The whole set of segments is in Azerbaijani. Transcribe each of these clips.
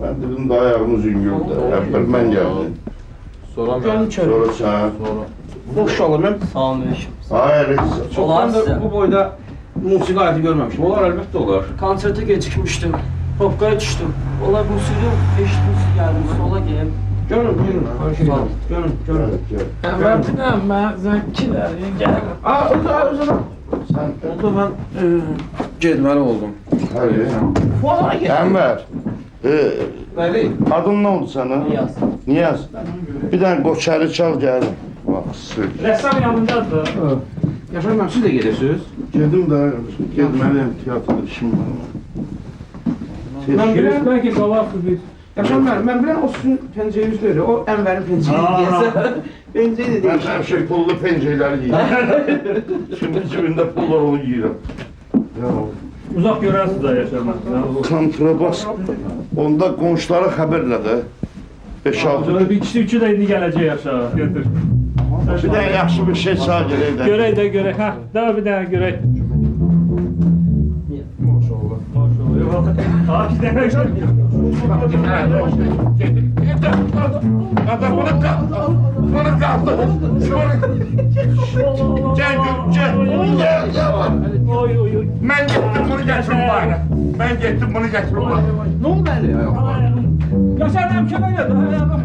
Ben dedim daha ayağımız yüngüldü. Evvel ben geldim. Sonra Gelin içeri. Sonra sen. Boş olalım. Salamünaleyküm. Hayır. Çoktan da bu boyda musiki aleti görmemiştim. Olar elbette olur. Konserte gecikmiştim. Topkaya düştüm. Olay musiki eşitmiş geldim. Sola gel. Görün, buyurun. Görün. Evet, evet. Əvvəldən mən zənkiləri gəlir. Aa, o zaman. Sen. Oldu ben getməli oldum. Hayır. Fuara gel. Enver. Bəli. Adın ne oldu sana? Niyaz. Niyaz. Bir tane koçarı çal geldim. Bak sık. Rəssam yanındadır. Yaşar ben siz de gelirsiniz. Gedim de gelmeliyim tiyatroda işim var. Ben bilən, Görüşmək ki, qalaqdır bir. Yaşar ben bilən o sizin penceyiniz deyil. O Enver'in penceyi diyese. Penceyi de Ben değil. her şey pullu pencereleri giyiyorum. Şimdi cebinde pul var onu giyiyorum. Ya Uzaq görərsiniz də yaşamaq. kontrabas. Onda qonşulara xəbərlə də. 5-6 Bir kişi üçü də indi gələcək aşağı. Götür. bir dənə yaxşı bir şey sağ gələk də. Görək də görək. Hə, daha bir dənə görək. Maşallah. Maşallah. Ha, bir dənə görək. Adam bunu kaldı. Bunu kaldı. Gel gel. Oy oy oy. Ben gittim bunu getirin bari. Ben gittim bunu getirin bari. Ne oldu öyle ya? Yaşar mənim kömək et. Hə, bax.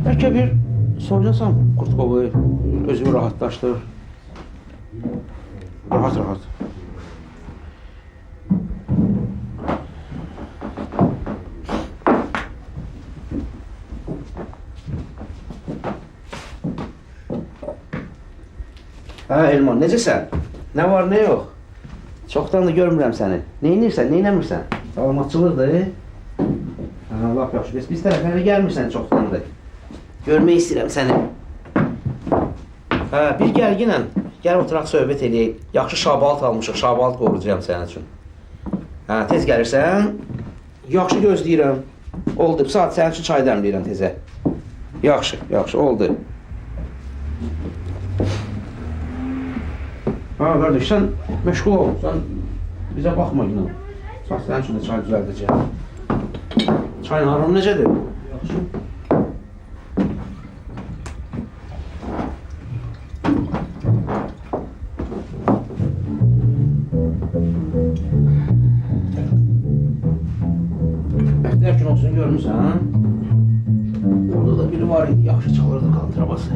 Belki bir soylasam Kurtkova'yı özümü rahatlaştırır. Rahat. Ha Elman, necəsən? Nə var, nə yox? Çoxdan da görmürəm səni. Neynirsən, neynəmirsən? Salamatçılıqdır. Ha, lap yaxşı. Biz tərəflərə gəlmirsən çoxdandır. Görmək istəyirəm səni. Ha, bir gərginən. Gəl oturaq söhbət eləyək. Yaxşı şabalt almışıq, şabalt qoruyacağam sənin üçün. Ha, tez gəlirsən. Yaxşı gözləyirəm. Oldu, saat sənin üçün çay dəmləyirəm tezə. Yaxşı, oldu. Ha, qardaş, sən məşğul ol. Sən bizə baxma günə. Bax, sənin üçün də çay düzəldəcəm. Çayın aram necədir? Yaxşı. Bəxtiyar gün olsun görmüsən? Orada da biri var idi, yaxşı çalırdı kontrabası.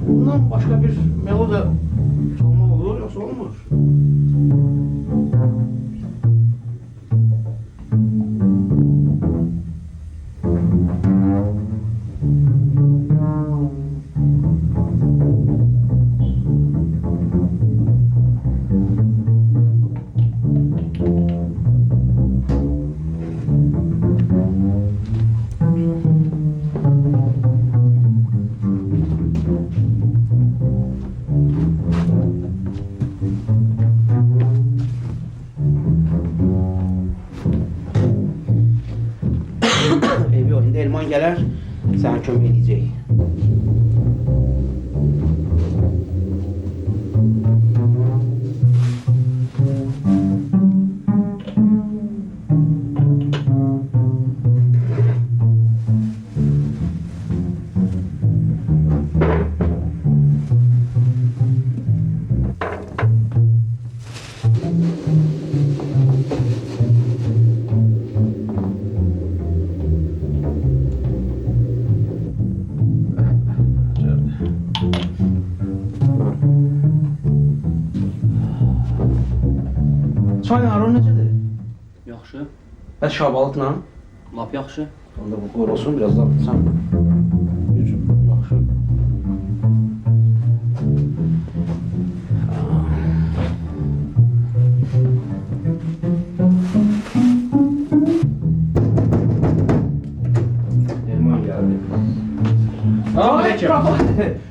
Bundan başka bir melodi çalma olur yoksa olmaz. Evi o, indi Elman gələr, sənə kömək edəcək. Çayın aran necədir? Yaxşı. Hə şabalıqla. Lap yaxşı. Onda bu qorusun biraz da sən. Yaxşı. Elman gəldi.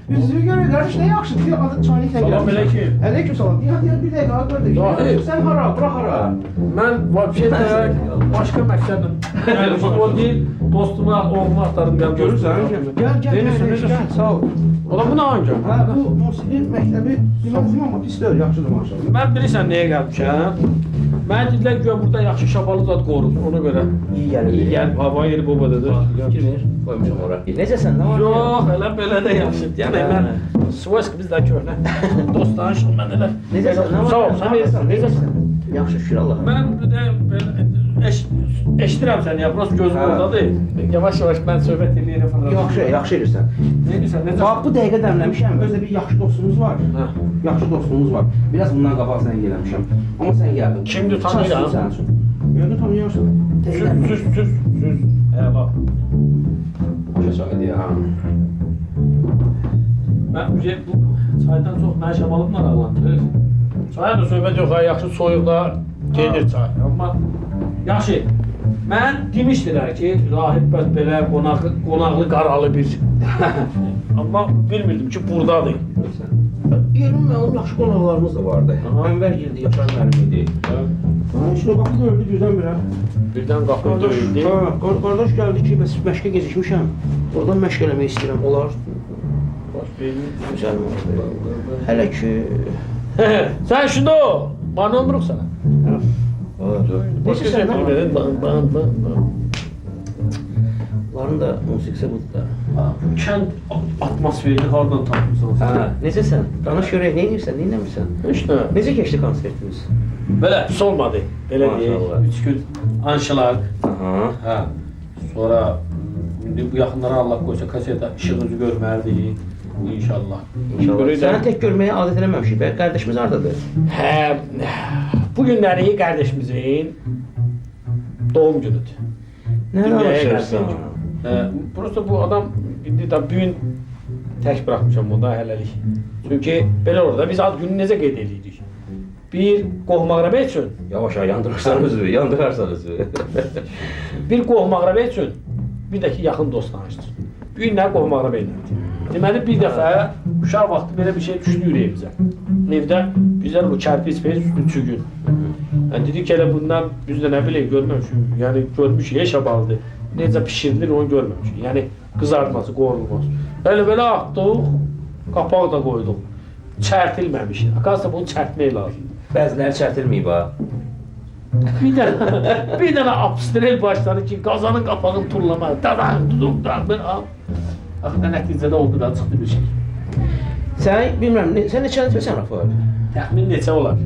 Üzüyü görür, kardeş ne yakışır diye adı çaynikle gelmiş. Salam aleyküm. Aleyküm salam. Ya bir dakika kardeş. Dahi. Sen hara, bura hara. Ben vapşete başka məqsədlə. Yəni o değil, dostuma, oğluma axtardım gəldim. Görürsən? Gel gel Neyini gel, söyleyeceksin? gel sağ ol. Ola bu nə hangi? Ha bu musiqi məktəbi bilməzdim amma pis deyil, yaxşıdır maşallah. Mən bilirsən nəyə gəlmişəm? Mən dedilər ki, burada yaxşı şabalı zad qorur, ona görə. İyi gəlir. İyi gəl, hava yeri babadadır. Fikir ver. Koymuşam ora. Necəsən? Nə var? Yox, elə belə də yaxşıdır. Yəni mən Svoysk bizdə köhnə. Dostlarım mən elə. Necəsən? Nə var? Sağ ol, sən Necəsən? Necəsən? Yaxşı şükür Allaha. Mən bir də belə eşidirəm səni ya, burası gözüm ordadır. Yavaş-yavaş mən söhbət eləyirəm falan. Yaxşı edirsən. Ne edirsən, necə? Bax bu dəqiqə dəmləmişəm. Özdə bir yaxşı dostumuz var. Hə. Yaxşı dostumuz var. Biraz bundan qabaq sən eləmişəm. Amma sən gəldin. Kimdir, tanıyıram? Çaşdın sənin üçün. Məni tanıyırsan. Süz. Əla. Başa söyledi ya. Mən bu çaydan çox mən şabalımla ağlandı. Çayın da söhbət yox, ha, yaxşı soyuqda gelir çay. Amma yaxşı. Mən demişdilər ki, rahib bəs belə qonaqlı qaralı bir. Amma bilmirdim ki, buradadır. 20 mənim yaxşı qonaqlarımız da vardı. Ənvər girdi, Yaşar müəllim idi. İşte qapı gördü birdən-birə. Birdən qapı döyüldü. Qardaş gəldi ki, bəs məşqə gecikmişəm. Oradan məşq eləmək istəyirəm. Olar. Güzel mi? Hələ ki... Sən şunu, bana ömrük sana. Başka Başka şey ne var? bilmedin. Onların da musiqisi budur da. Kənd atmosferini hardan tapmısan? Hə, necəsən? Danış görək, nə edirsən, nə eləmirsən? İşte. Necə keçdi konsertimiz? Belə pis olmadı. Belə deyək. Maşallah. 3 gün anşılar. Aha. Hə. Sonra indi bu yaxınlara Allah qoysa kaseta işığınızı görməliyik. İnşallah. İnşallah. Səni tək görməyə adət eləməmişik be. Qardaşımız hardadır? Hə. Bu günləri qardaşımızın doğum günüdür. Nə Dünyaya danışırsan? gəldiyi gün. Prosta bu adam indi də bu gün tək buraxmışam bunda hələlik. Çünki belə orada biz ad günü necə qeyd edirik? Bir qohum-əqrəbə üçün, Yavaş yandırırsan özü, yandırarsan özü. bir qohum-əqrəbə üçün, bir də ki yaxın dost tanışdır. Bu günlər qohum-əqrəbə ilə. Deməli bir dəfə uşaq vaxtı belə bir şey düşdü ürəyimizə. Evdə bizlər bu kərpic pey üstü gün. Yəni dedik ki, elə bundan biz də nə bilək görməmişik. Yəni görmüşük, şabaldı. Necə bişirilir onu görməmişik. Yəni qızartması, qovrulması. Belə atdıq, qapaq da qoyduq. Çərtilməmiş. Akasda bunu çərtmək lazımdır. Bəziləri çərtilməyib ha. Bir dənə abstrel başladı ki, qazanın qapağını turlama. Dadan, dudum, bir al. Axı nəticədə oldu da çıxdı bir şey. Sən bilmirəm, sən neçə neçəsən Rafael? Təxmin neçə olar?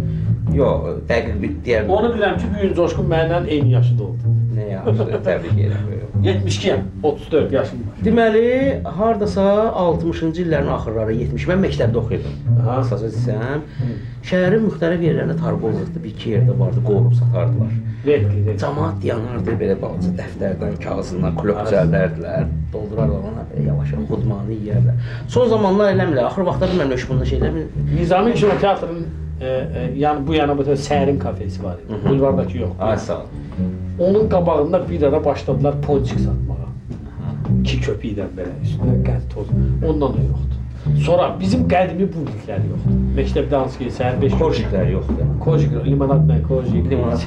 Yox, dəqiq bir deyər. Onu bilirəm ki, bu gün Coşqun məndən eyni yaşında oldu. Nə yaxşı, təbrik edirəm. 72-yəm, 34 yaşım var. Deməli, hardasa 60-cı illərin axırları 70. Mən məktəbdə oxuyurdum. Əsas desəm, şəhərin müxtəlif yerlərində tarqolluqda bir-iki yerdə vardı, qovurub satardılar. Reddi. Camaat yanardı belə balaca dəftərdən, kağızından klop düzəldərdilər, doldurarlar ona belə yavaş-yavaş xudmanı yeyərlər. Son zamanlar eləmirlər, axır vaxtlar bilmirəm heç bundan şeylər. Nizami Kino Teatrının yəni bu yana bu Sərin kafesi var idi. Bulvardakı yox. Ay sağ ol. Onun qabağında bir ara başladılar ponçik satmağa. 2 köpükdən belə, üstünə qənd toz. Ondan da yoxdur. Sonra bizim qədimi burniklər yoxdur. Məktəbdə hansı ki, səhər 5 Korjiklər yoxdur. Kojik, limonadla kojik, Limonad.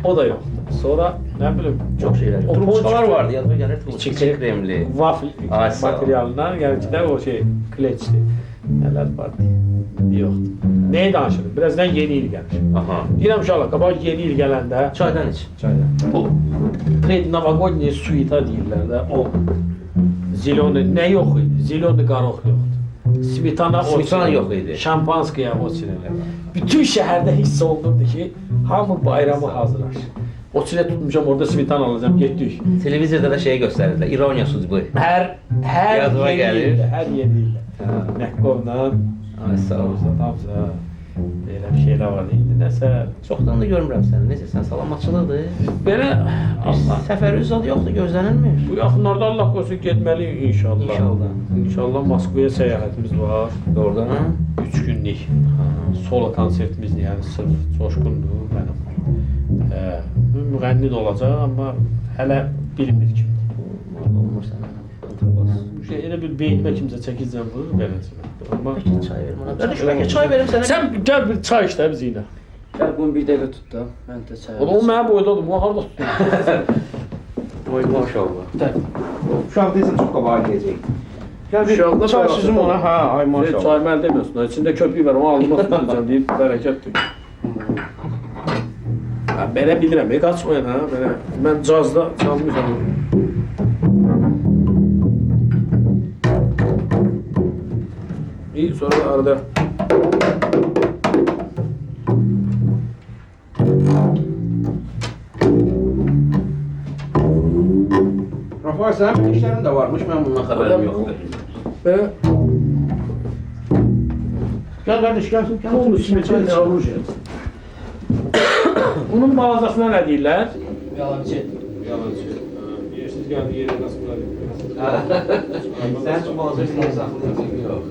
O da yoxdur. Sonra nə bilim, Çox şeylər. Turunçalar vardı, yadıma gəlir. İçi kremli. Vafl Ay, sağ ol. materialından, yəni ki də o şey, kleçli. Nələr vardı? Yoxdur. Nəyə danışırıq? Birazdan yeni il gəlir. Aha. Deyirəm uşaqlar, qabaq yeni il gələndə Çaydan iç, çaydan. bu prednovogodniye suita deyirlər də, o ziloni, nə yox idi? Ziloni qarox yoxdur. Smetana Smetana yox idi. Şampanskaya o çilələr. Bütün şəhərdə hiss olunurdu ki, hamı bayramı hazırlaşır. O çilə tutmuşam, orada smetana alacağım, getdik. Televizorda da şeyi göstərirlər, ironiya sucbu. Hər Yadıma yeni gəlir. ildə, hər yeni ildə. Ha. Nəkkovla, Ay sağ ol. Tamsa. Belə bir şeylər var idi. Nəsə Çoxdan da görmürəm səni. Necəsən? Salamatçılıqdır. belə Allah Səfəri zad yoxdur, gözlənilmir. bu yaxınlarda Allah qoysun getməliyik inşallah. İnşallah. İnşallah Moskvaya səyahətimiz var. Doğrudan ha? 3 günlük solo konsertimizdir, yəni sırf coşqundur mənim. Müğənni də olacaq, amma hələ bilmir kim. Olmur sənə. Elə bir beynimə kimsə çəkicən vurur beləcə. Amma Bəlkə çay verim ona. Qardaş, bəlkə çay verim sənə. sən gəl bir çay iç də bizimlə. Gəl bunu bir dəqiqə tut da. Mən də çay. O mənim boydadır, bu harda tutur? Oy maşallah. Uşaq deyirsən çox qabağa gələcək. Gəl bir Uşaqda çay bax- süzüm ona. Ha, ay maşallah. Çay məl demiyorsun, içində köpük var, onu alnıma tutacağım deyib bərəkətdir. Belə bilirəm, qaçmayın ha, belə. Mən cazda çalmışam. İyi, sonra arada Rafael sənin işlərin də varmış, mən bundan xəbərim yoxdur. belə Gəl qardaş, gəl. Onun içində çay almış. Bunun mağazasına nə deyirlər? Yalancı. Yalancı. Yersiz gəldi, yerə nasıl bırakır? Sən üçün hazır bir saxlayacaq yox.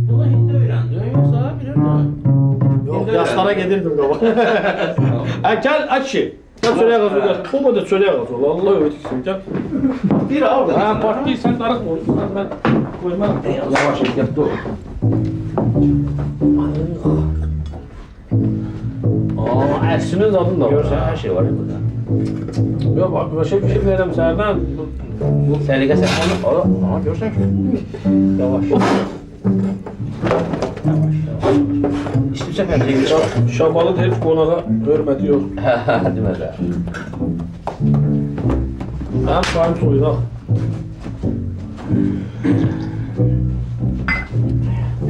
Bunu hindi öyrəndin, yoxsa bilirdin? Yok, yaşlara gedirdim baba. Gel aç şey. Gel çöreğe gaz gel. Baba da çöreğe gaz ol. Allah öğretsin gel. Bir al da. Ha partiyi sen darık mı olursun? Ben koymam. Yavaş ehtiyatlı ol. Aa, Ersin'in adını da var. Görsən hər şey var ya burada. Yok bak başka bir şey verem senden. Səliqə sən onu al. Aha görsən ki. Yavaş. İstəsən hər şeyi çıx. Şabalı hiç konağa hürmeti yok. Demədə. Ben çayım soyudak.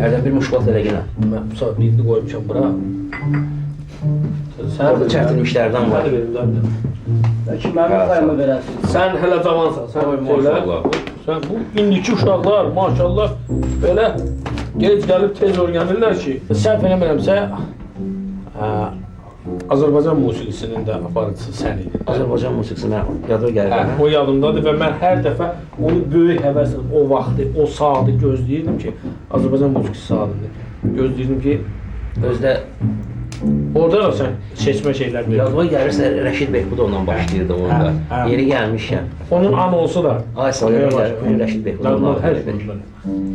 Hərdən bir muşbat elə yenə. Ben bu saat birini koymuşam bura. Orada çətin işlərdən var. Hadi benim zaten. Bəlkə mənim payımı verərsin. Sen hele zamansan. Sen Oy, söyle. maşallah. Sen bu indiki uşaqlar maşallah böyle gec gelip tez öğrenirler ki. Səhv eləmirəmsə Azərbaycan musiqisinin də aparıcısı sən idin. Azərbaycan musiqisinə yadır gəlir. Hə, o yadımdadır və mən hər dəfə onu böyük həvəslə o vaxtı, o saatı gözləyirdim ki, Azərbaycan musiqisi saatında gözləyirdim ki, Özdə orada da sən seçmə şeylər verir. yazma gəlirsə Rəşid Behbudovla başlayırdı orada. Hə, hə. Yeri gəlmişkən. Onun anonsu da. Ay sayıra gəlir Rəşid Behbudovla. Yazmaq hər şey.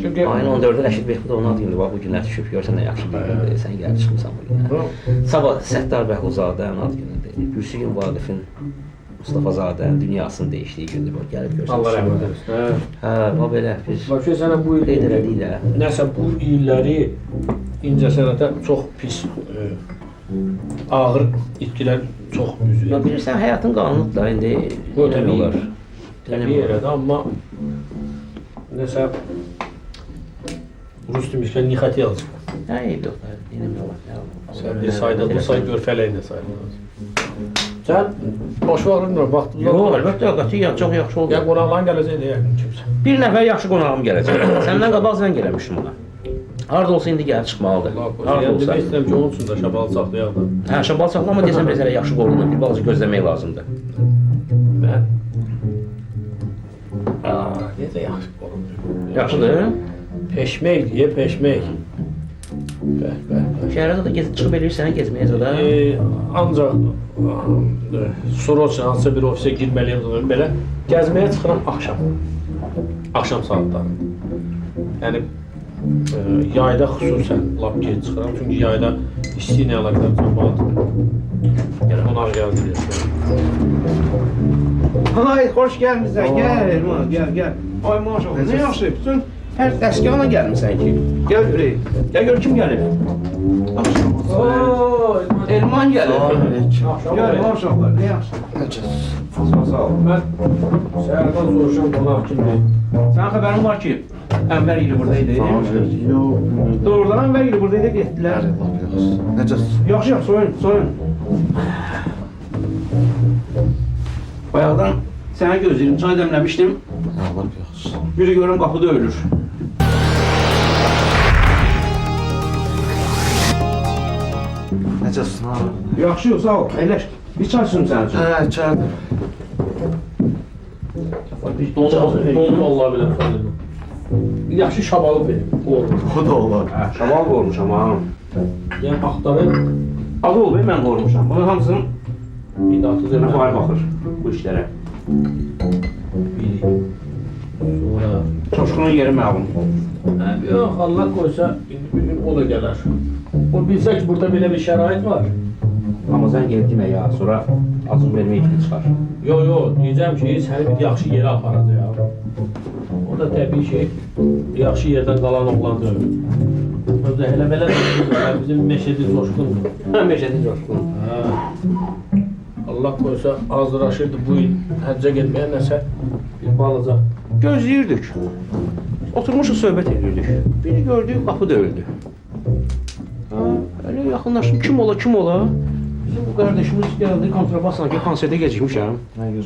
Çünki Ayın 14-də Rəşid Behbudovun adı indi bax bu günlər düşüb. Görsən nə yaxşı bir gündür. Sən gəlib çıxmısan bu günə. Sabah Səttar Bəhluzadənin ad günüdür. Gülsüm Vaqifin Mustafazadənin dünyasını dəyişdiyi gündür. Bax gəlib görsən. Allah rəhmət eləsin. Hə, bax belə biz Bakı sənə bu il qeyd elədiklə. nəsə bu illəri incəsənətə çox pis, ağır itkilər çox Ya üzüyor. bilirsən həyatın qanunudur da indi Bu eləmək təbii. olar. Təbii elədi, amma nəsə Rus demişkən ni хотел. Hə, eyb yox da. Yenə olar. Sən bir sayda bu say gör fələyinə sayda. Sən boş vaxtında vaxtında. Yox, əlbəttə qətiyyən çox yaxşı oldu. Ya qonaqların gələcək də yəqin kimsə. Bir nəfər yaxşı qonağım gələcək. Səndən qabaq zəng eləmişdim ona. Harda olsa indi gəlib çıxmalıdır. Allah qoysun. Harda Yəni olsa. demək istəyirəm ki, onun üçün də şabalı saxlayaq da. Hə, şabal saxlama desən biraz elə yaxşı qorunur. Bir balaca gözləmək lazımdır. Mən necə yaxşı qorunur. Yaxşıdır. Peşmək deyə peşmək. Bəh, bəh, bəh. Şəhərdə də gezib çıxıb eləyirsən, gezməyə zada. Ancaq Soroçla hansısa bir ofisə girməliyəm dedim. Belə gəzməyə çıxıram axşam. Axşam saatları. Yəni yayda xüsusən lap gec çıxıram. Çünki yayda isti ilə əlaqədar cəmaət qonaq gəlir. Ay, xoş gəlmisən. Gəl, Elman, gəl. Ay maşallah. Nə yaxşı. Bütün hər dəstgahına gəlmisən ki. Gəl görək. Gəl gör kim gəlir. Ooo! Elman gəlir. Axşam Gəl maşallah. Nə yaxşı. Sağ ol. Mən səhərdən soruşam qonaq kimdir? Sənin xəbərin var ki, Ənvər ili buradaydı. Doğrudan Ənvər ili buradaydı, getdilər. Necəsiz? Yaxşı, soyun. Bayaqdan sənə gözləyirəm, çay dəmləmişdim. Allah yaxşı. Biri görüm qapıda ölür. Necəsin ha? Yaxşı yox, sağ ol. Əyləş. Bir çay içim sənin üçün. Hə, çay. Donu Allah bilir xanım. Yaxşı şabalı verim. O da olar. Hə, şamal qoymuşam ha. Yəni axtarır, Adı ol, mən qoymuşam. Bunun hamısını idatı Zəmə zəmə Fahir baxır bu işlərə. biri. Sonra Coşqunun yeri məlum. yox, Allah qoysa indi bir gün o da gələr. O bilsə ki, burada belə bir şərait var. Amma sən gelib demə ya, sonra acıq verməyə kimi çıxar. Yox, yox, deyəcəm ki, səni bir yaxşı yerə aparacaq. O da təbii ki, yaxşı yerdən qalan oğlandır. Özdə elə belə bizim Meşedi Coşqundur. Meşədi Coşqun. Hə. Allah qoysa hazırlaşırdı bu il həccə getməyə nəsə bir balaca. Gözləyirdik. Oturmuşuq, söhbət edirdik. Biri gördük, qapıda öldü. Ha, öyle yaxınlaşdım, kim ola, kim ola? Bizim bu qardaşımız gəldi, kontrabasla ki, konsertə gecikmişəm.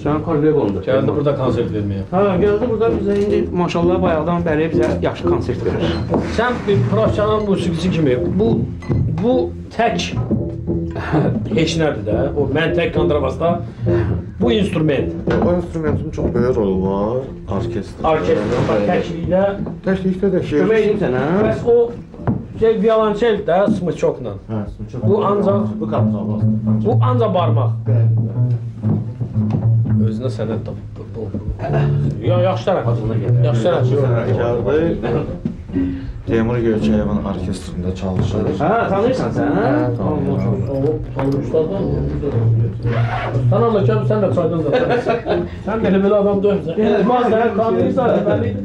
Sənin kolleqondur. Gəldi burada konsert verməyə. Ha, gəldi burada bizə indi maşallah bayaqdan bəri bizə yaxşı konsert verir. Sən bir professional musiqiçi kimi bu tək heç nədir də. O mən tək kontrabasda bu instrument. O instrumentin çox böyük rolu var. Orkestr. Orkestr təklikdə Təklikdə də şey. Kömək edim sənə, hə? bəs o şey violonçel də smычokla. Hə, çox. Bu ancaq bu kontrabas. bu ancaq barmaq. Özünə sənət də bu. Ya yaxşı tərəf. Yaxşı tərəf. Sənətkardır. Teymur Göyçəyevin orkestrində çalışır. Ha, tanıyırsan sən, hə? Tanıyıram. O ustadan. Sən Allah gəl sən də çaydan da. Sən belə adam dövsən. Mən səni tanıyırsan deməli.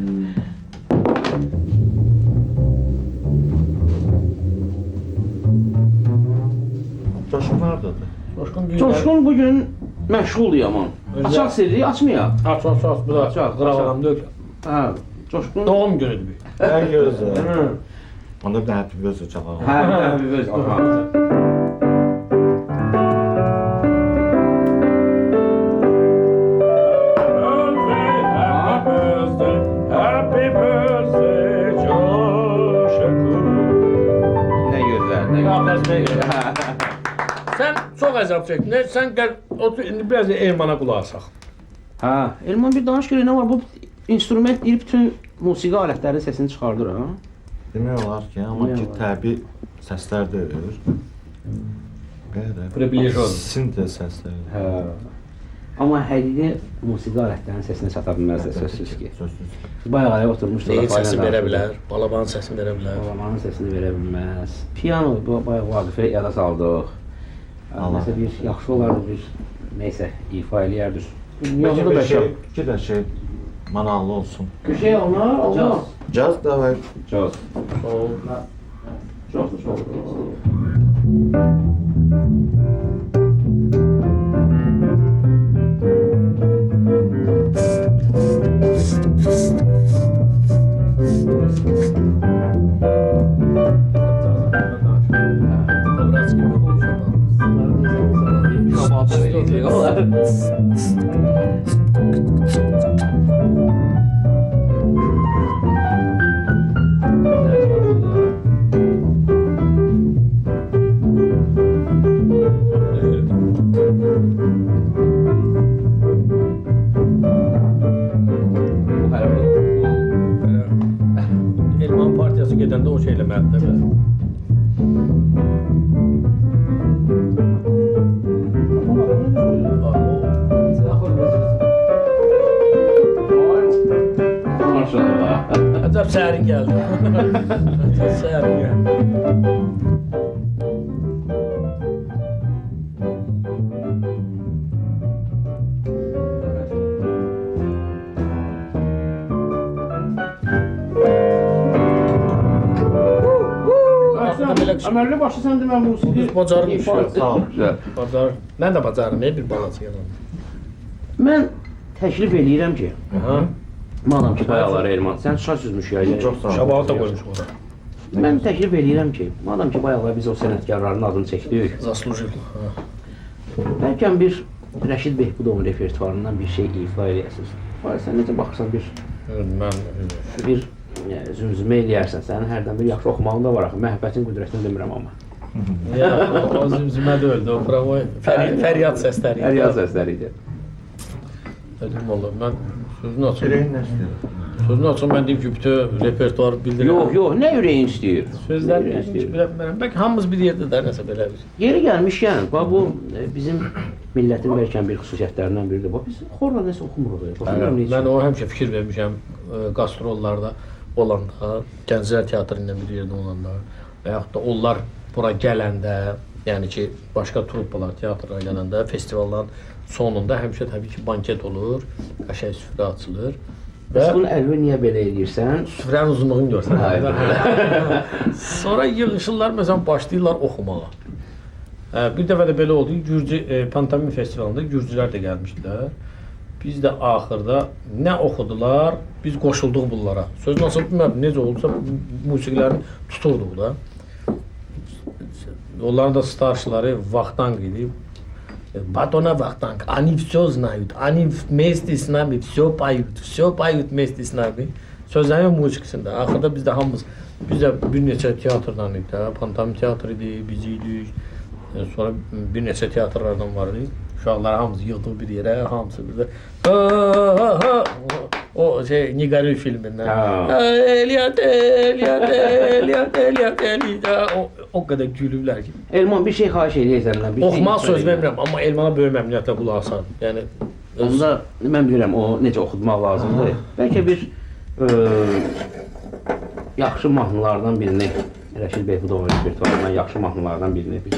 Coşqun hardadır? Coşqun günlər. Coşqun bugün məşğuldur yaman. Özü- Açaq sirri açmayaq. Aç, bu da Açaq, qırağam dök. Ha, Coşqun. Doğum günüdür bu. Ən gözəl. Hı. Onda bir dənə pivöz çalaq. Hə, bir öz atamız. Happy birthday, Coşqun. Nə gözəl, nə gözəl. Sən çox əzab çəkdin. Sən gəl otur indi biraz da Elmana qulaq asaq. Ha, Elman bir danış görək nə var? Bu instrument deyir bütün musiqi alətlərinin səsini çıxardır ha. Demək olar ki, amma ki təbii səslər deyil. Belə. Privilegiya. Sintez səsləri. Hə. Amma həqiqi musiqi alətlərinin səsinə çata bilməzlər sözsüz ki. Sözsüz. Bayaq ayaq oturmuşduq. Deyil səsi verə bilər, balabanın səsini verə bilər. Balabanın səsini verə bilməz. Piano bu bayaq Vaqifə yada saldıq. Nəsə bir yaxşı olardı bir nəysə ifa eləyərdik. Yazılı da şey. İki də şey manallı olsun. Bir şey onlar, olmaz. Caz da var. Caz. Sol. Çox. Elman partiyası gedəndə o şey eləməlidir də. Əcəb sərin gəldi. Əcəb sərin gəldi. Əməlli başı sən demə musiqi Bacarmış ya. Sağ ol. Bacar. Mən də bacarım, bir balaca yalan. Mən təklif eləyirəm ki, Aha. madam ki bayaqları Elman, sən çay süzmüş ya. Çox sağ ol. Şabalı da qoymuş ora. Mən təklif eləyirəm ki, madam ki bayaqlar biz o sənətkarların adını çəkdik, Zaslujil. bəlkə bir Rəşid Behbudovun repertuarından bir şey ifa eləyəsiniz. Var, sən necə baxırsan Mən bir zümzümə eləyərsən, sənin hərdən bir yaxşı oxumağın da var axı, məhəbbətin qüdrətini demirəm amma. o zümzümə deyildi, o bravo fəryad səsləri. Fəryad səsləri idi. Dedim valla, mən sözünü açım. Ürəyin nə istəyir? Sözünü açım, mən deyim ki, bütün repertuarı bildirəm. Yox, nə ürəyin istəyir? Sözlər Ürəyin heç istəyir. bilə bilmərəm. Bəlkə hamımız bir yerdə də nəsə belə bir. Yeri gəlmişkən, bax bu bizim millətin bəlkə bir xüsusiyyətlərindən biridir. Bax biz xorla nəsə oxumuruq. Mən o həmişə fikir vermişəm qastrollarda olanda, Gənclər Teatrı ilə bir yerdə olanda və yaxud da onlar bura gələndə, yəni ki, başqa truppalar teatrlara gələndə, festivalların sonunda həmişə təbii ki, banket olur, qəşəng süfrə açılır. Bəs bunun əlvi niyə belə edirsən? Süfrənin uzunluğunu görsən. Sonra yığışırlar, məsələn, başlayırlar oxumağa. Bir dəfə də belə oldu, Gürcü Pantomim festivalında Gürcülər də gəlmişdilər. Biz də axırda nə oxudular, biz qoşulduq bunlara. Sözün asıl bilmirəm, necə oldusa musiqilərini tuturduq da. Onların da starşları Vaqtanq idi. Batona Vaqtanq, они все знают, они вместе с нами все поют вместе с нами. Sözlərin musiqisində. Axırda biz də hamımız, biz də bir neçə teatrdan idik də, Pantomim teatrı idi, biz idik. Sonra bir neçə teatrlardan var idi. Uşaqlar hamımız yığdıq bir yerə, hamısı bir də o şey Nigarı filmindən. O qədər gülüblər ki. Elman bir şey xahiş eləyək səndən. Oxumağa söz vermirəm, amma Elmana böyük məmnuniyyətlə qulaq asarım. Yəni onda mən bilirəm o necə oxutmaq lazımdır. Bəlkə bir yaxşı mahnılardan birini, Rəşid Behbudovun repertuarından yaxşı mahnılardan birini bil.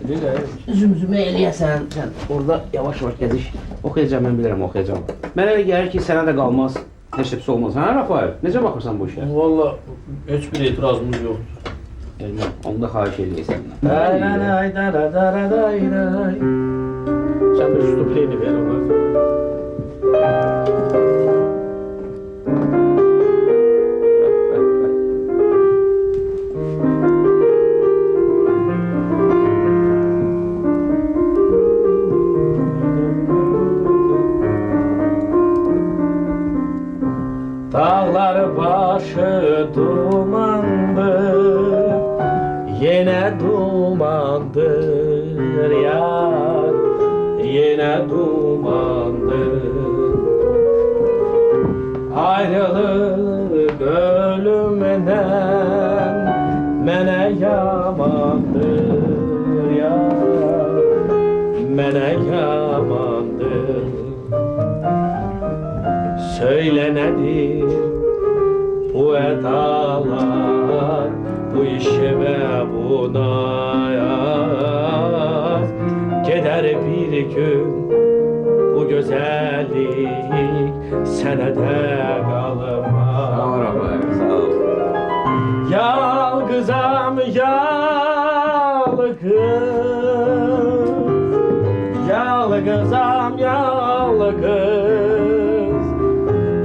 Zümzümə eləyəsən, sən orada yavaş-yavaş gəziş oxuyacam, mən bilirəm oxuyacam. Mənə elə gəlir ki, sənə də qalmaz, heç də pis olmaz. Hə, Rafael, necə baxırsan bu işə? Valla heç bir etirazımız yoxdur. Elman, onu da xahiş eləyək səndən. Sən bir üstüpleyini ver ona. Dağlar başı dumandır, yine dumandır yar, yine dumandır. Ayrılık ölümden mene yamandır yar, mene yamandır. Söyle nedir bu edalar, bu işe ve buna yaz. Gider bir gün bu güzellik senede kalmaz. Sağ ol Rafael, sağ ol. Yalgızam yalgız, yalgızam yalgız.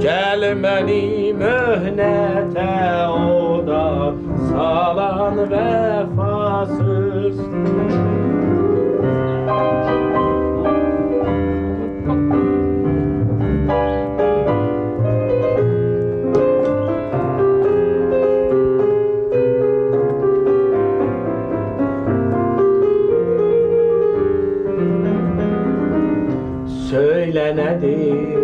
Gel beni mühnete o da salan vefasız. Söyle nedir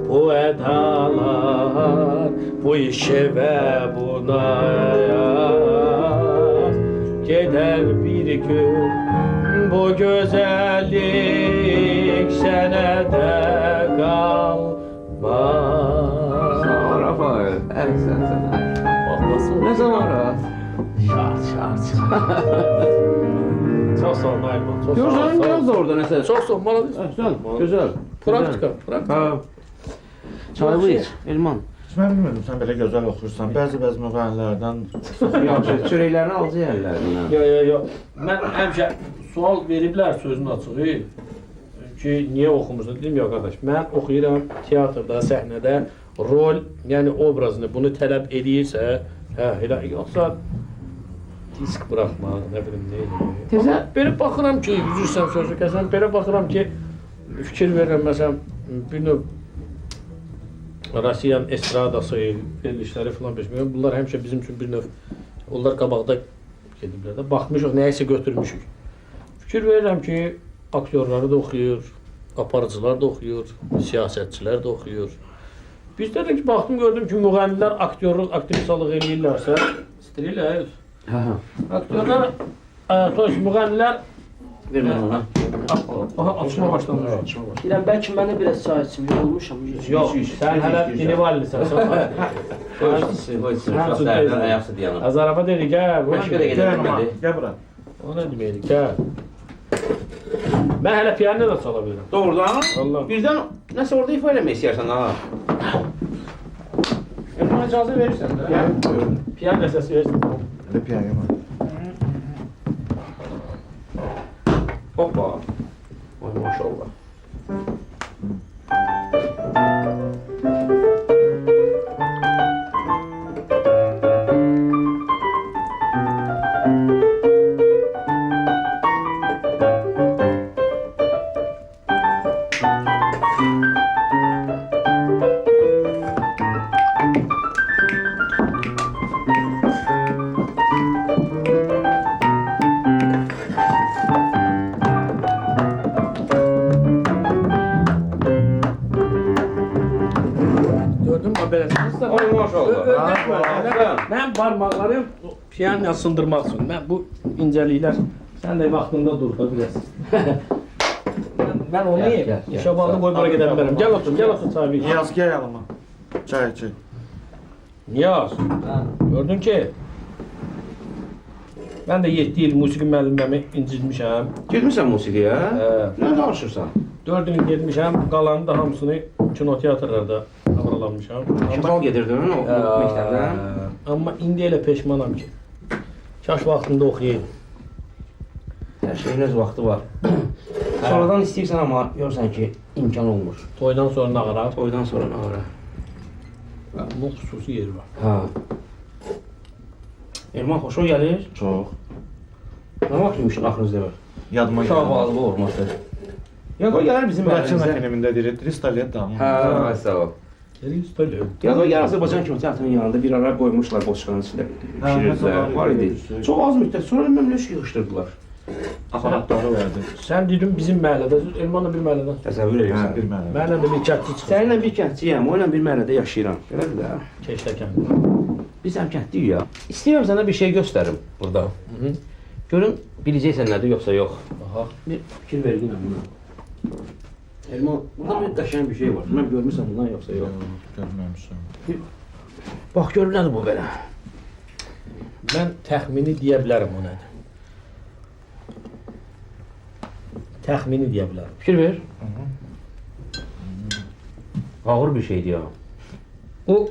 bu edalar, bu işe ve buna yaz. Gider bir gün bu güzellik senede kalmaz. Sağ ol Rafael, əhsən sənə. Ne zaman rahat? Şart. Çok sağ ol Nailman, çok sağ ol. Görsən, yaz da orada nəsə. Çok sağ ol, malades. Əhsən, gözəl. Praktika. Çayı iç, Elman. Mən bilmirdim, sən belə gözəl oxuyursan. Bəzi müğənnilərdən Yaxşı, çörəklərini alacaq əllərindən. Yo. Mən həmişə sual veriblər sözün açığı ki, niyə oxumursan? Dedim, yox qardaş, mən oxuyuram teatrda, səhnədə rol, yəni obrazını bunu tələb edirsə, elə yoxsa disk buraxma, nə bilim, nə edir. Tezə- Amma belə baxıram ki, üzürsən sözü kəsən, belə baxıram ki, fikir verirəm, məsələn, bir növ Rusiyan estradası, verilişləri filan bilmirəm. Bunlar həmişə bizim üçün bir növ, onlar qabaqda gediblər də, baxmışıq, nəyisə götürmüşük. Fikir verirəm ki, aktyorları da oxuyur, aparıcılar da oxuyur, siyasətçilər də oxuyur. Bizdə də ki, baxdım, gördüm ki, müğənnilər aktyorluq, aktrisalıq eləyirlərsə, istəyirlər. Aktyorlar, müğənnilər aha, açma başlamış. Deyirəm, bəlkə mənə biraz çay içim, yorulmuşam. Yox, sən hələ inivallisən. Ayaqsı dayanır. Azaraba dedi, gəl. Başqa da gedə bilmədi. Gəl bura. O nə deməkdir, gəl. Mən hələ piyanino da çala bilirəm. Doğrudan? Allah. Birdən nəsə orada ifa eləmək istəyirsən ha? Buna icazə verirsən də. Buyurun. Piyanino səsi verirsən. Elə piyango var. Hoppa. Vay maşallah. Gördün mü belə? Ay maşallah. Mən barmaqlarım piyanino sındırmaq üçün. Mən bu incəliklər sən də vaxtında dur da biraz. Mən onu yeyim. Şabanı qoy bura gedə bilmərəm. Gəl otur sahibi. Niyaz gəl yanıma. Çay içək. Niyaz. Gördün ki, mən də 7 il musiqi müəllimləmi incitmişəm. Girmirsən musiqiyə? Nə danışırsan? 4 il getmişəm, qalanı da hamısını kinoteatrlarda avralanmışam. Şafal gedirdin o məktəbdən? Amma indi elə peşmanam ki, kaş vaxtında oxuyayım. Hər şeyin öz vaxtı var. Sonradan istəyirsən amma görürsən ki, imkan olmur. Toydan sonra nağara, Toydan sonra nə var? bunun xüsusi yeri var. Ha. Elman xoşuna gəlir? Çox. Nə vaxt yemişin axırıncı dəfə? Yadıma Uşaq gəlir. balığı olması. Yadıma gələr bizim Bırakın əlimizdə. filmində deyir, 300 lет da. Hə, sağ ol. Yeri üstəli. Yadıma gəlir Azərbaycan kinoteatrının yanında bir ara qoymuşlar boşqanın içində. Pişirirdilər, var idi. Çox az müddət sonra məmlə yığışdırdılar. Aparatları verdi. Sən dedin bizim məhəllədə, Elmanla bir məhəllədə. Təsəvvür Hə, edirsən. bir mənə. Mənlə də bir kəndçi çıxır. Səninlə bir kəndçiyəm, o ilə bir məhəllədə yaşayıram. Belədir də. Keşdə kəndi. Biz həm kəndliyik ya. İstəyirəm sənə bir şey göstərim burada. Görüm biləcəksən nədir yoxsa yox. Aha. Bir fikir verginəm buna. Elman, burada bir qəşəng bir şey var. Mən görmüsən bundan yoxsa yox. Görməmişəm. Bax gör nədir bu belə. Mən təxmini deyə bilərəm o nədir. Təxmini deyə bilərəm. Fikir ver. Ağır bir şeydir ya. Bu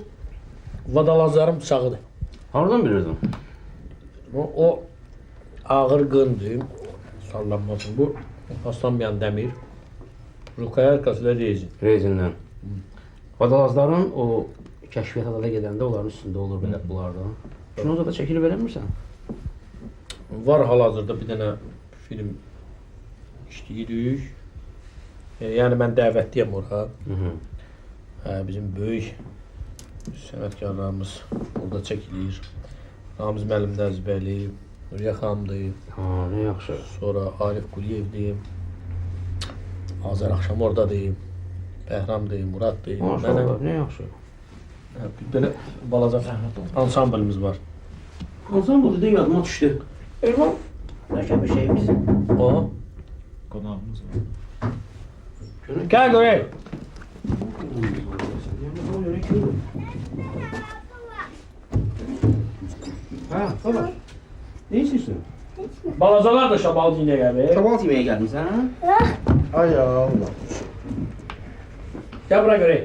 vadalazların bıçağıdır. Hardan bilirdin? O ağır qındır, sallanmasın. Bu paslanmayan dəmir. Rukayarkası ilə rezin. Rezindən. Vadalazların o kəşfiyyat adada gedəndə onların üstündə olur belə bunlardan. Kinoda da çəkilib verəmirsən? Var hal-hazırda bir dənə film işləyirik. Yəni mən dəvətliyəm ora. Bizim böyük sənətkarlarımız orada çəkilir. Ramiz müəllim Dərzbəyli, Nuriyə xanımdır. Ha, nə yaxşı. Sonra Arif Quliyevdir. Azər Axşam oradadır. Bəhramdır, Muraddır. Maşallah, nə yaxşı. Belə balaca ansamblimiz var. Ansambl dedim yadıma düşdü. Elvan, nəşə bir şeyimiz. O. Qonağımız var. Gəl görək. Ha, baba. Ne istiyorsun? Balacalar da şabal dinə gəlir. Kahvaltı yemeğe geldin sen ha? Ay Allah. Gəl bura görək.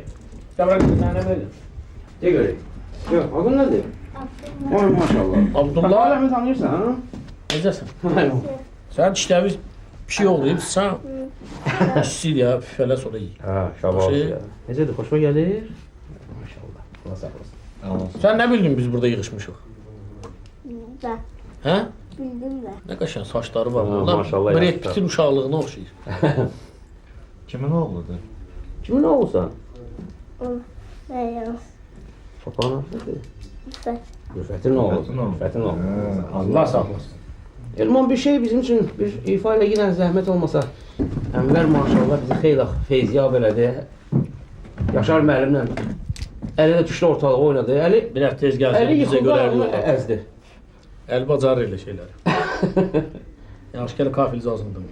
Gəl bura görək. Sənə nə verir? De göreyim. Yok, adın nedir? Vay maşallah. Abdullah. Hala mı tanıyorsun ha? Necəsən? Hayır. Sən dişləviz bir şey oldu, sən sil ya, fələ sonra yiyin. Ha, şabal Şey- ya. Necədir, hoşuma gelir? Maşallah. Allah saklasın. Allah. Sən nə bildin biz burada yığışmışıq? Da, Hə? bildim de. Nə qəşəng saçları var. Ha, Bunlar maşallah, Brad yaşlı. Pitt'in uşaqlığına oxşayır. Kimin oğludur? Kimin oğlusan? Ben yalnız. Papanın adı. Ben. Rüfətin oğlu. Rüfətin oğlu. Rüfətin oğlu. Allah saxlasın. Elman bir şey bizim için bir ifa ile giden zahmet olmasa Enver maşallah bizi xeyli feyziyab elədi. Yaşar müəllimlə Əli də düşdü ortalığa oynadı. Əli Biraz tez gəlsin, Əli bizə yıxıldı, görə onu əli əzdi. Əli bacarır elə şeyləri. Yaxşı gələ kafil lazımdır.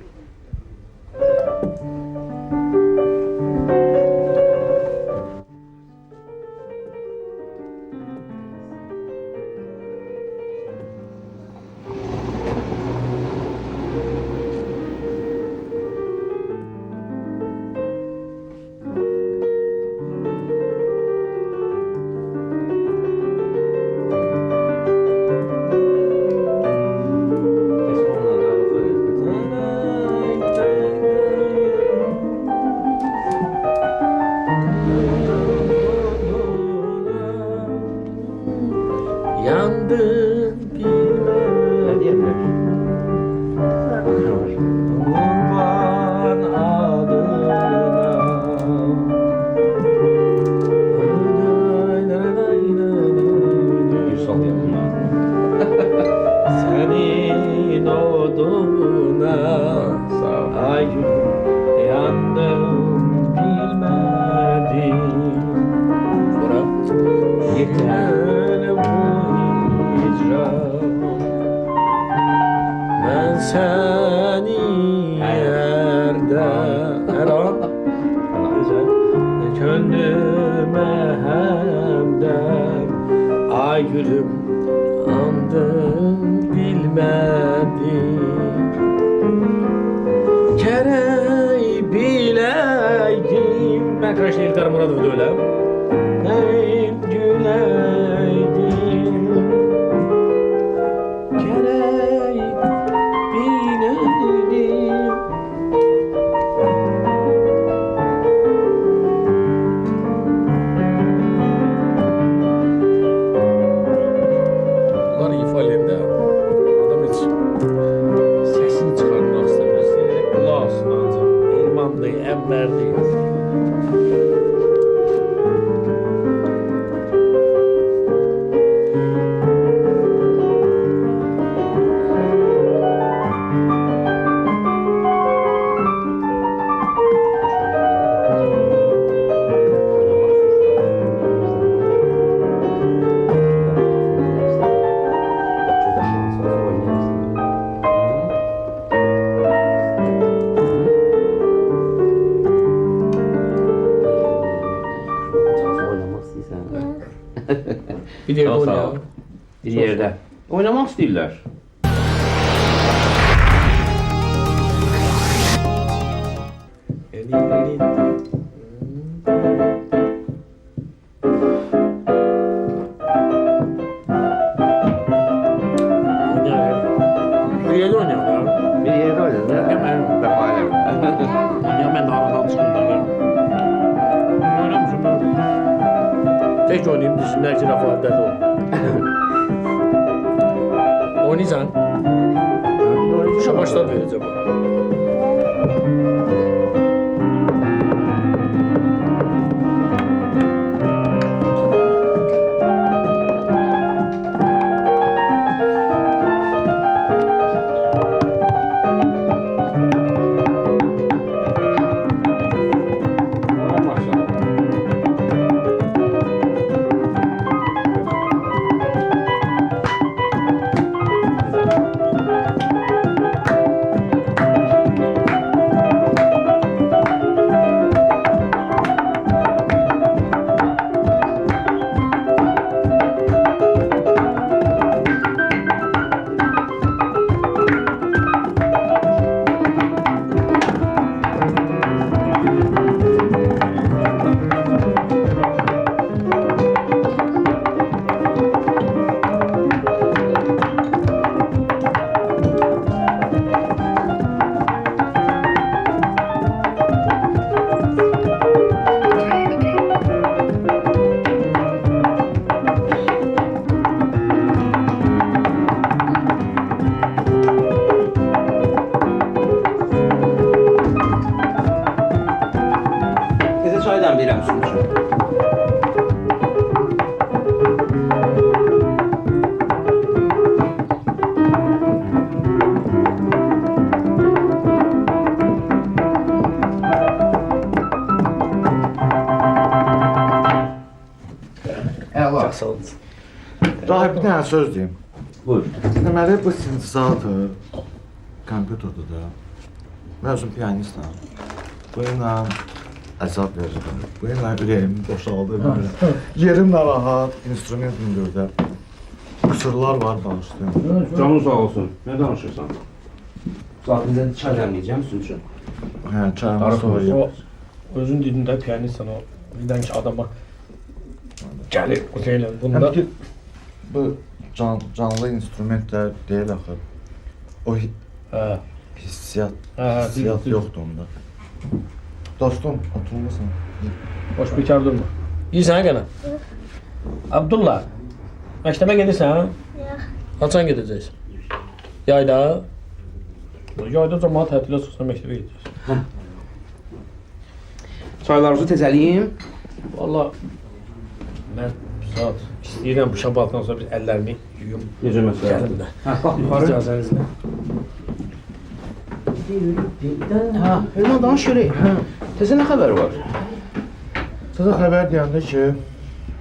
Yandım bilmem Ne diyebilir? kurban adına. Bir sol yapma. Senin oduna Sağ ol. ay gülüm yandım bilmedim. Sonra yeter bu icra. Ben seni yerde her an gönlüme hem de ay gülüm andım bilmedim. Kerey bileydim. Ben Karaşehir İlkar Muradov'da öyle. Hep güleydim. Kerey bileydim. Bunlar ifadələrində adam heç səsini çıxarmaq istəmir. Istəyir qulaq asın ancaq. Elmandır, əmbərdir. Bir yerdə Sağ ol. oynayalım. Bir yerde. Oynamak istiyorlar. Bir yerdə oynayalım. Bir yerde oynadı. Hemen. Bak hala. Oynayalım, ben de aradan çıxım da. Oynamışım ben. Tek oynayayım, dişimler için lafı derdi ol. Oynaysan. Şu başlar vereceğim. sağ olun. Rahib bir dənə söz deyim. Buyur. Deməli bu sintezator kompüterdir də. Mən özüm pianistam. Bu ilə əzab verirəm. Bu ilə ürəyim boşaldır. Yerim də rahat, instrumentim də. Qüsurlar var bağışlayın. Canın sağ olsun. Ne danışırsan? Zaten bizə çay dəmləyəcəm sizin üçün. Hə, çayımı soyuyum. O özün dilində piyanistsən o. Birdən ki adama gəlir o şeylə. Bunda Həm ki bu canlı instrumentlər deyil axı. O hə. hissiyat yoxdur onda. Dostum, oturmasan. Boş bekar durma. Yiyirsən qana? Abdullah. Məktəbə gedirsən? Yox. Haçan gedəcəksən? Yayda? Yayda cəmaət tətilə çıxsan məktəbə gedəcəksən. Çaylarınızı tezəliyim. Valla mən saat istəyirəm bu şabatdan sonra biz əllərimi yuyum. Necə məsələ? Gəlim də. Hə, bax yuxarı. İcazənizlə. Hə, Elman danış görək. Hə. Təzə nə xəbəri var? Sizə xəbər deyəndə ki,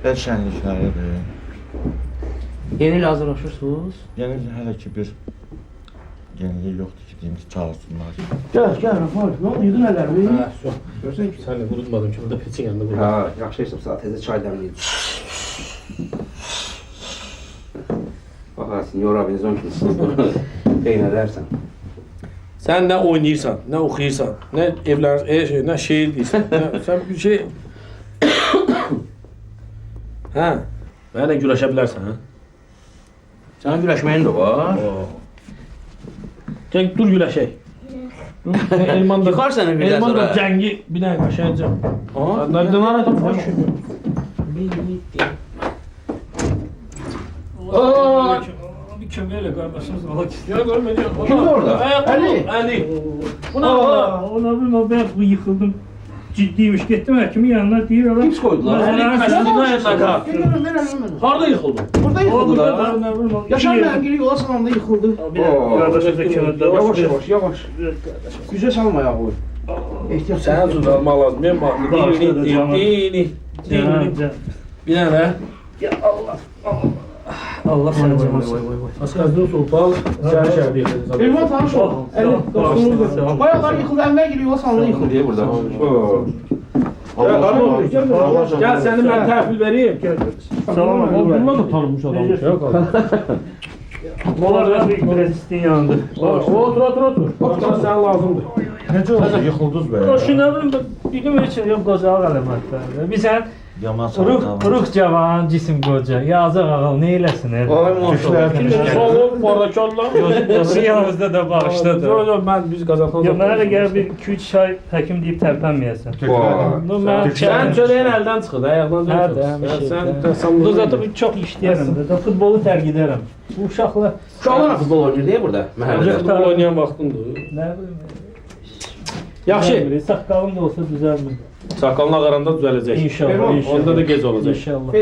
el şənlikləridir. Yeni ilə hazırlaşırsınız? Yəni hələ ki bir yenilik yoxdur ki, deyim ki, çağırsınlar. Gəl, Rafal. Nə oldu? Yudun əllərimi? Hə, su. Görsən ki. Sən də qurutmadım ki, burada peçin yanında qurutmadım. Hə, yaxşı hesab saat təzə çay dəmləyim. Bax, Signora Benzon kimi peynərlərsən. Sən nə oynayırsan, nə oxuyursan, nə nə şeir deyirsən, sən bir şey... Hə, mənlə güləşə bilərsən, hə? Sənin güləşməyin də var. Gəl, dur güləşək. Elman da... Yıxar səni bir Elman da sonra. cəngi bir dənə qaşayacaq. Nədən araydım? Hoş. Bir köməklə qardaşımız alaq istiyor, görməyəcək. Kimdir orada? Əli. Əli. Buna bana. Ona bilmem ben bu yıkıldım. Ciddiymiş. Gittim hekimin yanına değil adam. Kim koydular? Əli kaçırdığına yanına Harada yıxıldın? Burada O yıxıldı burada da. ben bilmem. Yaşar mühəngiri yola salanda yıxıldı. Kardeşim de kenarda. Yavaş. Güzel salma ya bu. Ehtiyat. Sənə tuz almaq lazım. Mən bax. Bir dənə. Allah sana cemaat. Askazlı sultan. Şəhər yıxıldı. Elman tanış ol. Eli dostumuzdur. Bayaqlar yıxıldı, əvvəl yola salanda yıxıldı. Diye burada. Gəl səni mən təhvil vereyim. Salam Bununla da tanınmış adammış. Yok abi. Bunlar bir prezistin yanında. Otur. Otur sen lazımdır. Necə oldu? Yıxıldınız O belə. şuna bildim için yok qocağı əlamətlərdir. Bir sən Yaman ruh cavan, cisim qoca. Yazıq ağal nə eləsin? Ay maşallah. Soğuk bardakalla. Siyahımızda da bağışladı. Yok ben biz kazandan Ya mənə də gəl bir 2-3 ay həkim deyib tərpənməyəsən. Sen çöleğin elden çıkır, ayaktan Hə də, dönüyorsun. bir Sen Bu zaten çox işləyərəm də. Futbolu tərk edərəm. Bu uşaqlar Uşaqlar futbol oynayır deyə burada. Məhəllədə. futbol oynayan vaxtındır. nə bilim. Yaxşı. Saqqalım da olsa düzəlmir. Sakalına qaranda düzələcək. İnşallah. Onda da gec olacaq. İnşallah.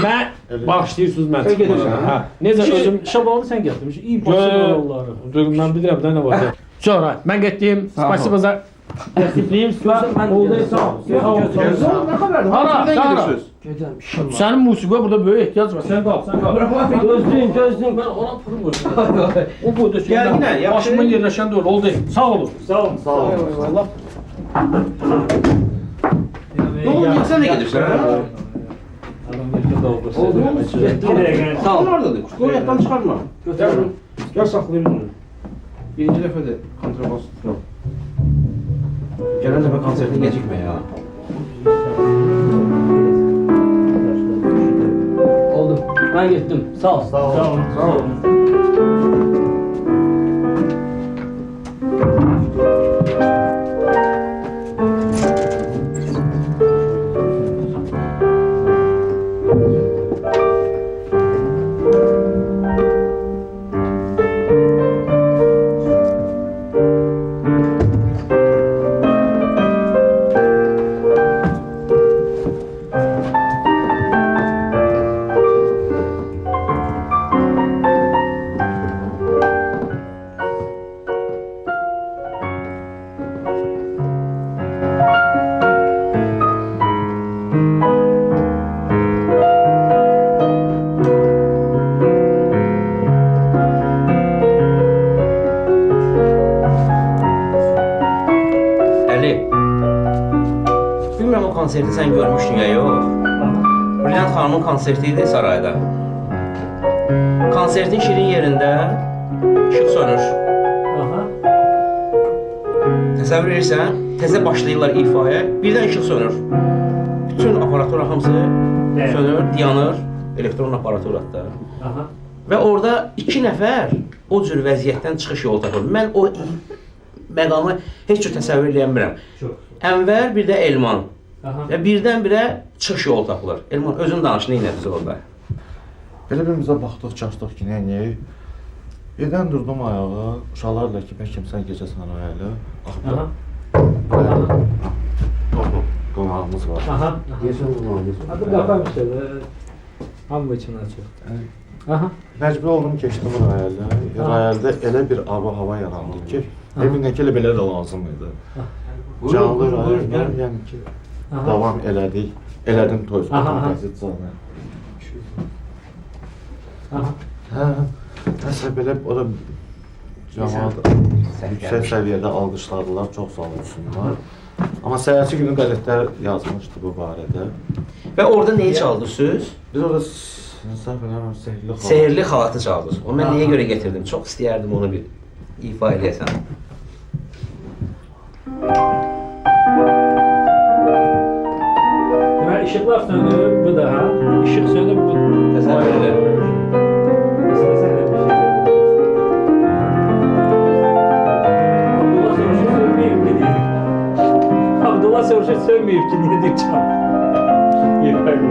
Mən bağışlayırsınız mən Sən gedirsən, çıxmaram. hə? Necə özüm Şabalı sən gətirmiş. İyi başlı yolları. Mən bilirəm də nə var. Sonra mən getdim. Spasibo za Disiplin ben oradaysa Ne kadar? Hara, Nereden hara. gidiyorsunuz? Senin musibe burada böyle ihtiyaç var. Sen kal, sen kal. Gözlüğün. Ben ona pırım koydum. O burada şey. Gel yine, yap Başıma şey. yerleşen de öyle oldu. Sağ olun. Sağ olun. Sağ ol. Eyvallah. Ne oldu? Sen de gidiyorsun ha? Oldu mu? Sağ ol. Oradadır. Kuşları yattan çıkarma. Gel bunu. Gel saklayayım bunu. Birinci defa de kontrabas tutalım. Gelen defa konserine gecikme ya. Oldu. Ben gittim. Sağ ol. Sağ ol. Sağ olun. konserte sən görmüşdün ya yox? Brilliant xanımın konserti idi sarayda. Konsertin şirin yerində işıq sönür. Aha. Təsəvvür edirsən, təzə başlayırlar ifaya, birdən işıq sönür. Bütün aparatura hamısı sönür, dayanır, elektron aparaturatda. Aha. Və orada 2 nəfər o cür vəziyyətdən çıxış yolu tapır. Mən o məqamı heç cür təsəvvür edə bilmirəm. Ənvər, bir də Elman. Və birdən-birə çıxış yolu tapılır. Elman, özün danış, nə elədiniz orada? Belə bir bizə baxdıq, çaşdıq ki, nəyək? Birdən durdum ayağa, uşaqlarla ki, bəlkə sən gecə sarayla. Aha. Qonağımız var. Aha. Deyəsən qonağımız var. Adı qapamışdı. Hamı üçün açıq. Aha. Məcbur oldum, keçdim rayələ. Rayəldə elə bir hava yarandı ki, eminlə ki, belə də lazım idi. Canlı rayəldə, yəni ki, davam elədik. Elədim toy kompozit canı. Hə, nəsə belə, o da cəmaat yüksək səviyyədə alqışladılar, çox sağ olsunlar. Amma səhərsi günü qəzetlər yazmışdı bu barədə. Və orada neyi çaldınız? Biz orada səhv eləmirəm, Sehrli Xalat. Sehrli xalatı çaldınız. O mən niyə görə gətirdim? Çox istəyərdim onu bir ifa eləyəsən. Deməli, işıqlar sönür, bu da ha. İşıq sönür, bu. Təsəvvür edin. İstəsən də bir şey Abdullah soruşu sönməyib ki, niyə deyib çal? Yefəli.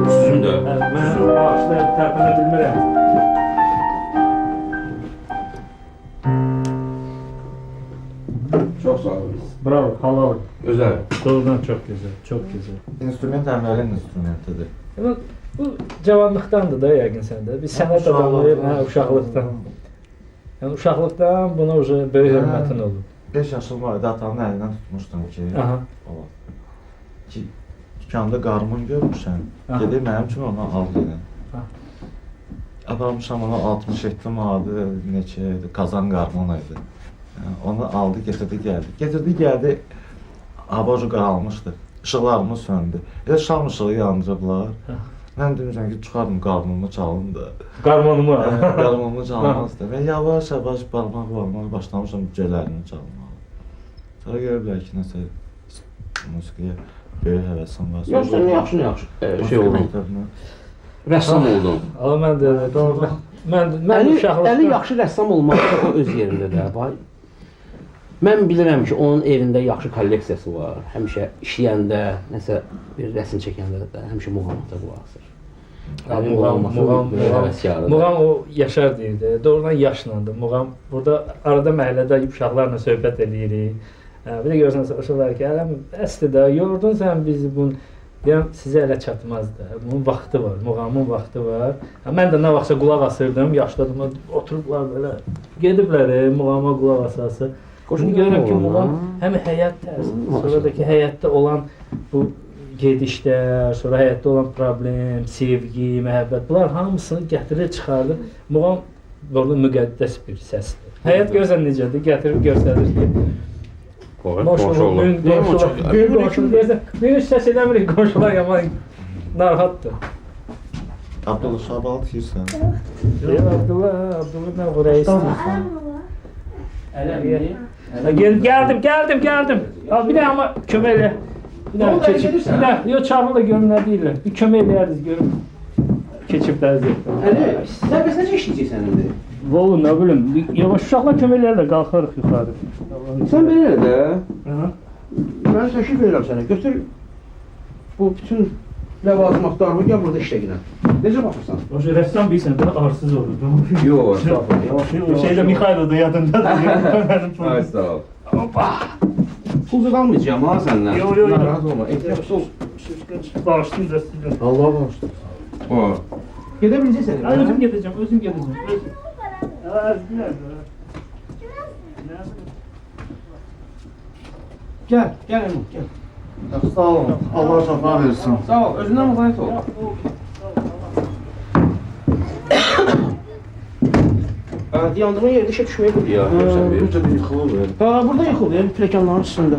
Üstündə. Mən ağaçları tərpənə bilmirəm. Çox sağ olun. Bravo, halal. Özəl. Doğrudan çox gözəl, çox gözəl. İnstrument əməlin instrumentidir. Bu cavanlıqdandır da yəqin səndə. Biz sənət adamıyıq, hə, uşaqlıqdan. Yəni uşaqlıqdan buna böyük hörmətin olub. 5 yaşım var idi, atamın əlindən tutmuşdum ki, Aha. ki dükanda qarmon görmüşəm, gedib mənim üçün onu al dedim. Aparmışam onu 67 manatı, neçə idi, Kazan qarmon idi. Yəni, onu aldı, getirdi, gəldi. Hava qaralmışdı, işıqlarımız söndü. Elə şam ışığı yandırıblar. Mən demişəm ki, çıxardım qarmonumu çalım da. Qarmonumu? Qarmonumu çalmazdı. Və yavaş-yavaş barmaq başlamışam cələrini çalmağa. Sonra görürlər ki, nəsə musiqiyə böyük həvəsim var. Yox, sən yaxşı şey oldun. Rəssam oldun. Amma mən də doğru. Mən uşaqlıqdan... Əli yaxşı rəssam olmaq da o öz yerində də var. Mən bilirəm ki, onun evində yaxşı kolleksiyası var. Həmişə işləyəndə, nəsə bir rəsm çəkəndə də həmişə muğamata qulaq asır. Muğam o Yaşar deyirdi. Doğrudan yaşlandı. Muğam burada arada məhəllədə uşaqlarla söhbət eləyirik. Bir də görürsən uşaqlar ki, ələm əsli də yorurdun sən bizi bunu. Deyirəm, sizə elə çatmaz da. Bunun vaxtı var, muğamın vaxtı var. Mən də nə vaxtsa qulaq asırdım, yaşladım, oturublar belə. Gediblər muğama qulaq asası. Şimdi görürəm ki, muğam həm həyat tərzi, sonradakı həyatda olan bu gedişlər, sonra həyatda olan problem, sevgi, məhəbbət, bunlar hamısını gətirir, çıxardır. Muğam orada müqəddəs bir səsdir. Həyat görsən necədir, gətirib göstərir ki, qonşuluq, gün səs eləmirik, qonşular yaman narahatdır. Abdullah Şabalı deyirsən. Abdullah nə buraya istəyirsən? Gəldim. Bir də amma kömək elə. Bir də keçib. Bir də, yox çağırın da görün nə deyirlər. Bir kömək eləyəriz görün. Keçiblər zeytdən. Əli, sən biz necə işləyəcəksən indi? Valla nə bilim, yavaş uşaqlar kömək eləyərlər, qalxarıq yuxarı. Sən belə elə də. Aha. Mən təşrif verirəm sənə. Götür bu bütün ləvazimatlarımı, gəl burada işlə gidən. Necə baxırsan? O şey rəssam bilirsən də arsız olur. Yox, estağfurullah. Yavaş. Şeydə Mikhailo da yadındadır. Ay sağ ol. Hoppa. Pulsuz almayacağım ha səndən. Yox. Narahat olma. Ehtiyatsız ol. Bağışlayın da sizə. Allah bağışlasın. O Gedebileceksin. Ha, özüm gedəcəm, özüm gedəcəm. Özüm. Ha, güzel. Gel, gel Elmo, gel. Sağ olun. Allah şafa versin. Sağ ol, özündən müzayət ol. Diyandığın yerde işe düşmeye gidiyor. Bir de bir yıkılır. Ha, burada yıkıldı ya, bir plekanların üstünde.